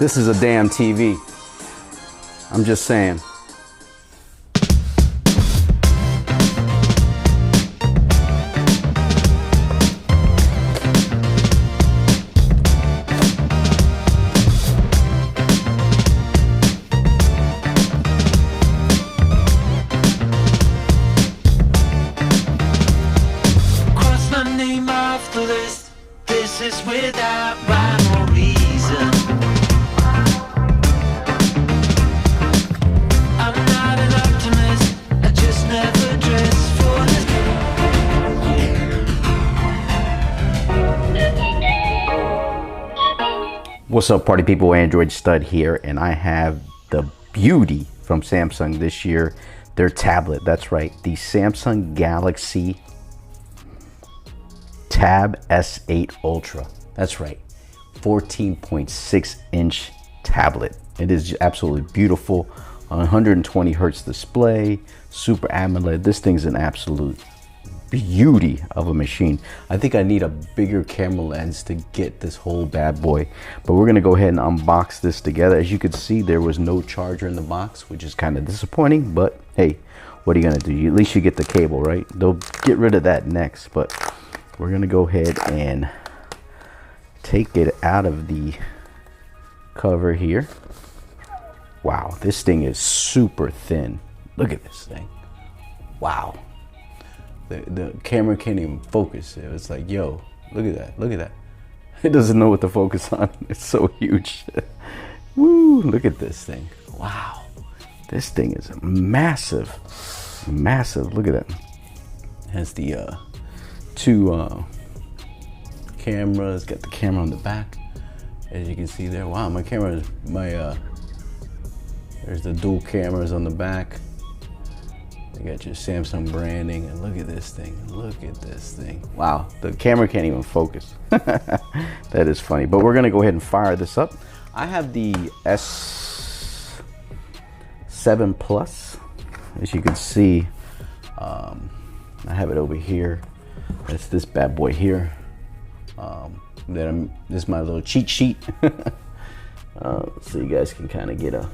This is a damn TV. I'm just saying. Cross my name off the list. This is without rhyme or reason. I'm not an optimist. I just never dress for this. What's up, party people? Android Stud here, and I have the beauty from Samsung this year, their tablet. That's right, the Samsung Galaxy Tab S8 Ultra. That's right, 14.6 inch tablet. It is absolutely beautiful. 120 hertz display, Super AMOLED. This thing's an absolute beauty of a machine. I think I need a bigger camera lens to get this whole bad boy, but we're gonna go ahead and unbox this together. As you can see, there was no charger in the box, which is kind of disappointing, but hey, what are you gonna do? At least you get the cable, right? They'll get rid of that next, but we're gonna go ahead and take it out of the cover here. Wow, this thing is super thin. Look at this thing. Wow. The camera can't even focus. It's like, yo, look at that, look at that. It doesn't know what to focus on. It's so huge. Woo, look at this thing. Wow, this thing is massive, massive. Look at that. It has the two cameras, got the camera on the back. As you can see there, wow, my camera is, there's the dual cameras on the back. You got your Samsung branding, and look at this thing. Look at this thing. Wow, the camera can't even focus. That is funny, but we're gonna go ahead and fire this up. I have the S7 Plus. As you can see, I have it over here. That's this bad boy here. This is my little cheat sheet. So you guys can kind of get a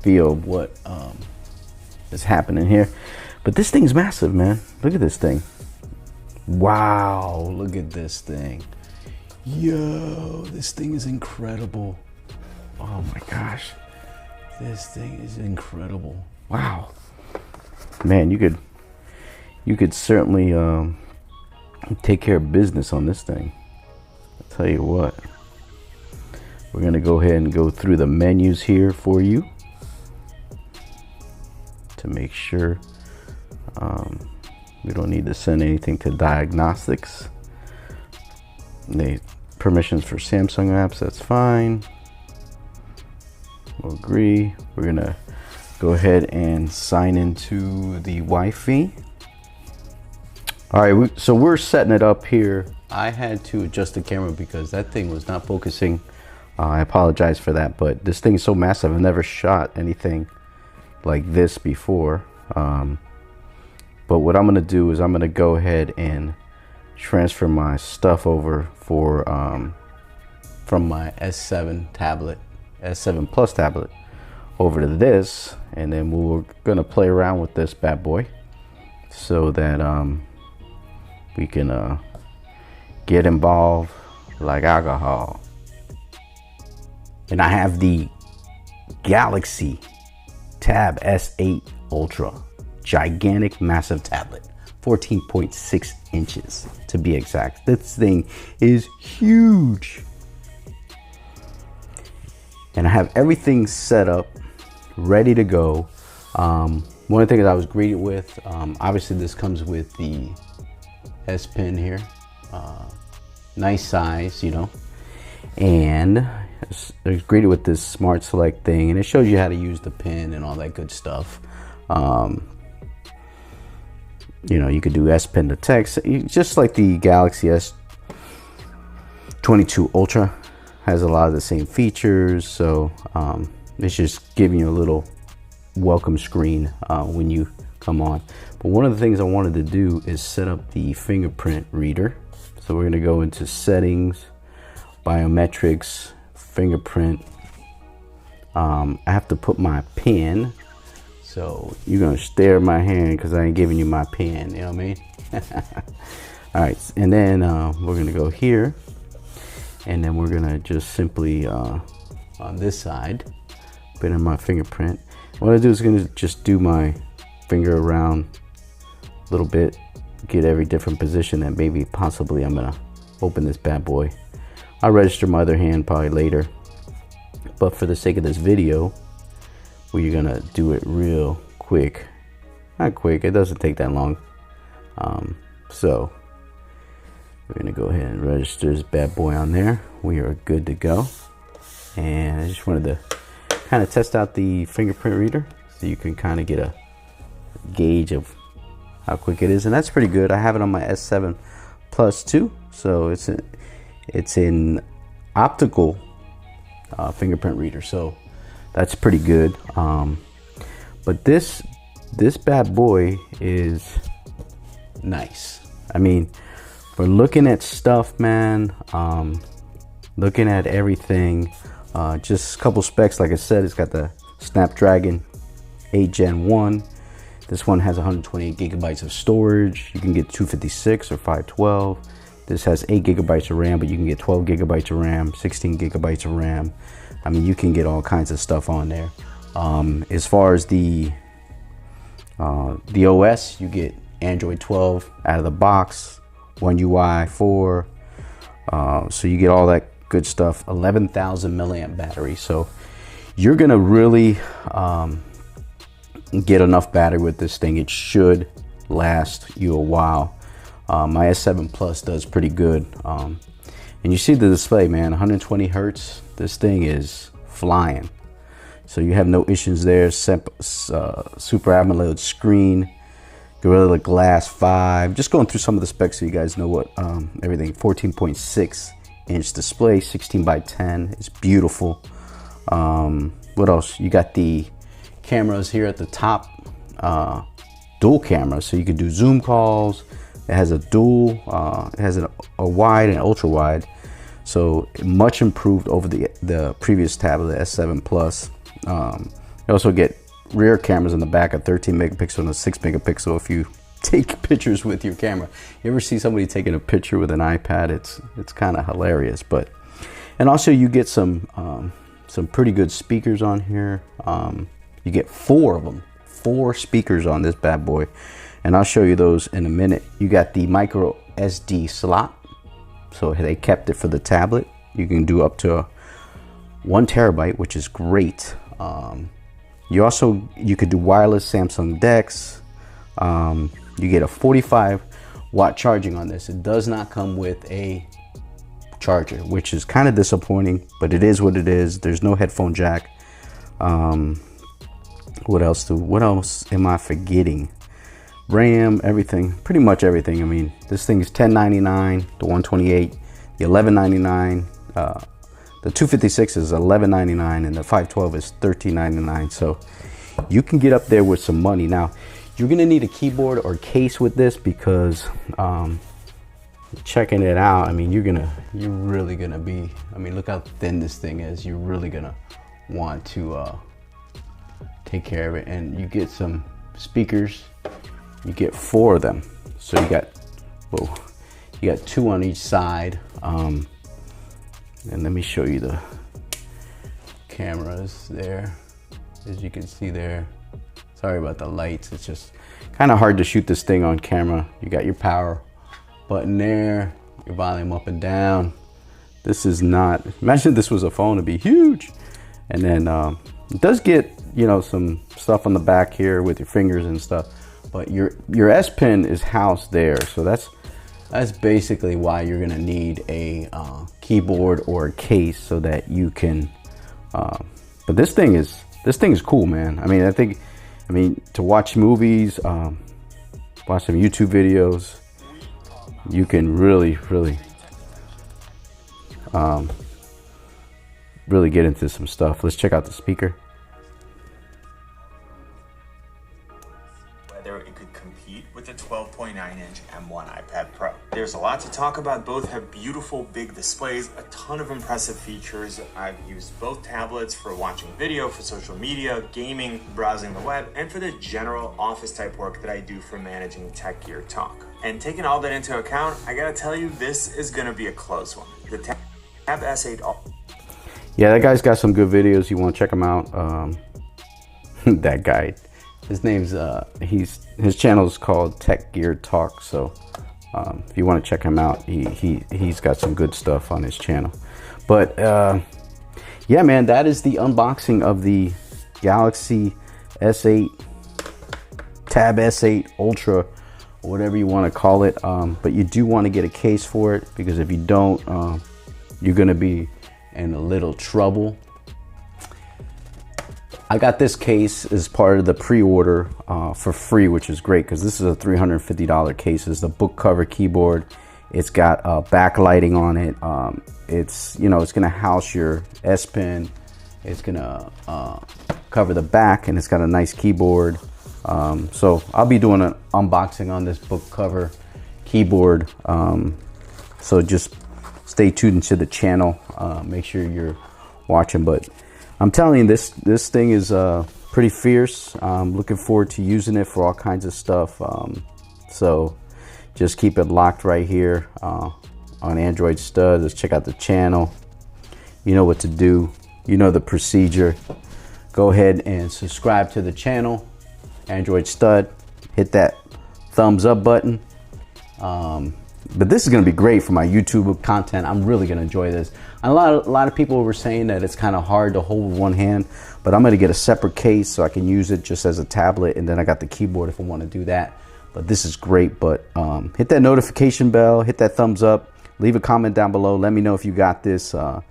feel of what is happening here. But this thing's massive, man. Look at this thing. Wow, look at this thing. Yo, this thing is incredible. Oh my gosh, this thing is incredible. Wow, man, you could certainly take care of business on this thing. I'll tell you what, we're gonna go ahead and go through the menus here for you to make sure we don't need to send anything to diagnostics. The permissions for Samsung apps, that's fine. We'll agree. We're gonna go ahead and sign into the Wi-Fi. All right, so we're setting it up here. I had to adjust the camera because that thing was not focusing. I apologize for that, but this thing is so massive. I've never shot anything like this before. But what I'm gonna do is I'm gonna go ahead and transfer my stuff over for from my S7 tablet, S7 Plus tablet, over to this, and then we're gonna play around with this bad boy so that we can get involved like alcohol. And I have the Galaxy Tab S8 Ultra, gigantic, massive tablet, 14.6 inches to be exact. This thing is huge. And I have everything set up, ready to go. One of the things I was greeted with, obviously this comes with the S Pen here. Nice size, you know. And I was greeted with this Smart Select thing, and it shows you how to use the pen and all that good stuff. You know, you could do S Pen to text, just like the Galaxy S22 Ultra has a lot of the same features. So it's just giving you a little welcome screen when you come on. But one of the things I wanted to do is set up the fingerprint reader. So we're going to go into settings, biometrics, fingerprint. I have to put my pin, so you're gonna stare at my hand because I ain't giving you my pin, you know what I mean? All right, and then we're gonna go here, and then we're gonna just simply on this side put in my fingerprint. What I do is gonna just do my finger around a little bit, get every different position that maybe possibly I'm gonna open this bad boy. I'll register my other hand probably later, but for the sake of this video, we're gonna do it real quick. Not quick, it doesn't take that long. So we're gonna go ahead and register this bad boy on there. We are good to go. And I just wanted to kind of test out the fingerprint reader so you can kind of get a gauge of how quick it is, and that's pretty good. I have it on my S7 Plus 2, so it's an optical fingerprint reader, so that's pretty good. But this bad boy is nice. I mean, for looking at stuff, man, looking at everything, just a couple specs. Like I said, it's got the Snapdragon 8 Gen 1. This one has 128 gigabytes of storage. You can get 256 or 512. This has 8 gigabytes of RAM, but you can get 12 gigabytes of RAM, 16 gigabytes of RAM. I mean, you can get all kinds of stuff on there. As far as the OS, you get Android 12 out of the box, One UI 4. So you get all that good stuff. 11,000 milliamp battery. So you're gonna really get enough battery with this thing. It should last you a while. My S7 Plus does pretty good. And you see the display, man, 120 hertz. This thing is flying. So you have no issues there. Super AMOLED screen, Gorilla Glass 5. Just going through some of the specs so you guys know what everything. 14.6 inch display, 16 by 10. It's beautiful. What else? You got the cameras here at the top, dual cameras, so you can do Zoom calls. It has a dual, it has a wide and ultra wide, so much improved over the previous tablet, S7 Plus. You also get rear cameras in the back, a 13 megapixel and a 6 megapixel if you take pictures with your camera. You ever see somebody taking a picture with an iPad? It's kind of hilarious. But and also you get some pretty good speakers on here. You get 4 of them, 4 speakers on this bad boy, and I'll show you those in a minute. You got the micro SD slot, so they kept it for the tablet. You can do up to 1 terabyte, which is great. You could do wireless Samsung DeX. You get a 45-watt charging on this. It does not come with a charger, which is kind of disappointing, but it is what it is. There's no headphone jack. What else am I forgetting? RAM, everything, pretty much everything. I mean, this thing is $10.99, the 128, the $11.99, the 256 is $11.99, and the 512 is $13.99. So you can get up there with some money. Now, you're gonna need a keyboard or case with this because checking it out, I mean, you're really gonna be, I mean, look how thin this thing is. You're really gonna want to take care of it. And you get some speakers. You get 4 of them. So you got 2 on each side. And let me show you the cameras there. As you can see there. Sorry about the lights. It's just kind of hard to shoot this thing on camera. You got your power button there, your volume up and down. This is not, imagine this was a phone, it'd be huge. And then it does get, you know, some stuff on the back here with your fingers and stuff, but your S Pen is housed there. So that's basically why you're gonna need a keyboard or a case so that you can, but this thing is cool, man. I mean, to watch movies, watch some YouTube videos, you can really get into some stuff. Let's check out the speaker. Whether it could compete with the 12.9-inch M1 iPad Pro. There's a lot lot to talk about. Both have beautiful big displays, a ton of impressive features. I've used both tablets for watching video, for social media, gaming, browsing the web, and for the general office type work that I do for managing Tech Gear Talk. And taking all that into account, I gotta tell you, this is gonna be a close one. The Tab S8 Ultra. Yeah, that guy's got some good videos. You want to check him out. That guy, his name's his channel is called Tech Gear Talk. So if you want to check him out, he's got some good stuff on his channel. But yeah, man, that is the unboxing of the Galaxy S8 Tab S8 Ultra, or whatever you want to call it. But you do want to get a case for it, because if you don't, you're gonna be in a little trouble. I got this case as part of the pre-order for free, which is great, because this is a $350 case. It's the book cover keyboard. It's got backlighting on it. It's, you know, it's gonna house your S Pen. It's gonna cover the back, and it's got a nice keyboard. So I'll be doing an unboxing on this book cover keyboard. So just stay tuned to the channel. Make sure you're watching. But I'm telling you, this thing is pretty fierce. I'm looking forward to using it for all kinds of stuff. So just keep it locked right here on Android Stud. Let's check out the channel. You know what to do. You know the procedure. Go ahead and subscribe to the channel, Android Stud. Hit that thumbs up button. But this is going to be great for my YouTube content. I'm really going to enjoy this. A lot of people were saying that it's kind of hard to hold with one hand, but I'm going to get a separate case so I can use it just as a tablet, and then I got the keyboard if I want to do that. But this is great. But hit that notification bell, hit that thumbs up, leave a comment down below. Let me know if you got this. But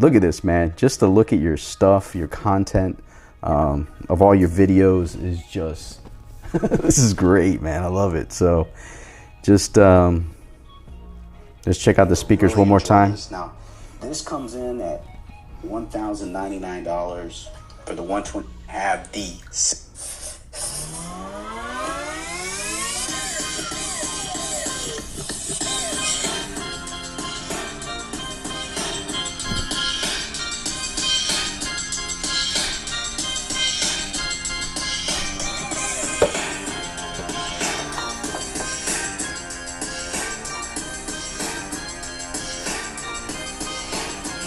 look at this, man. Just to look at your stuff, your content of all your videos is just, this is great, man. I love it. So just let's check out the speakers one more time. Now, this comes in at $1,099 for the 120. Have the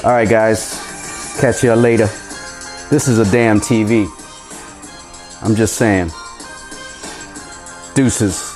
All right, guys, catch you later. This is a damn TV. I'm just saying. Deuces.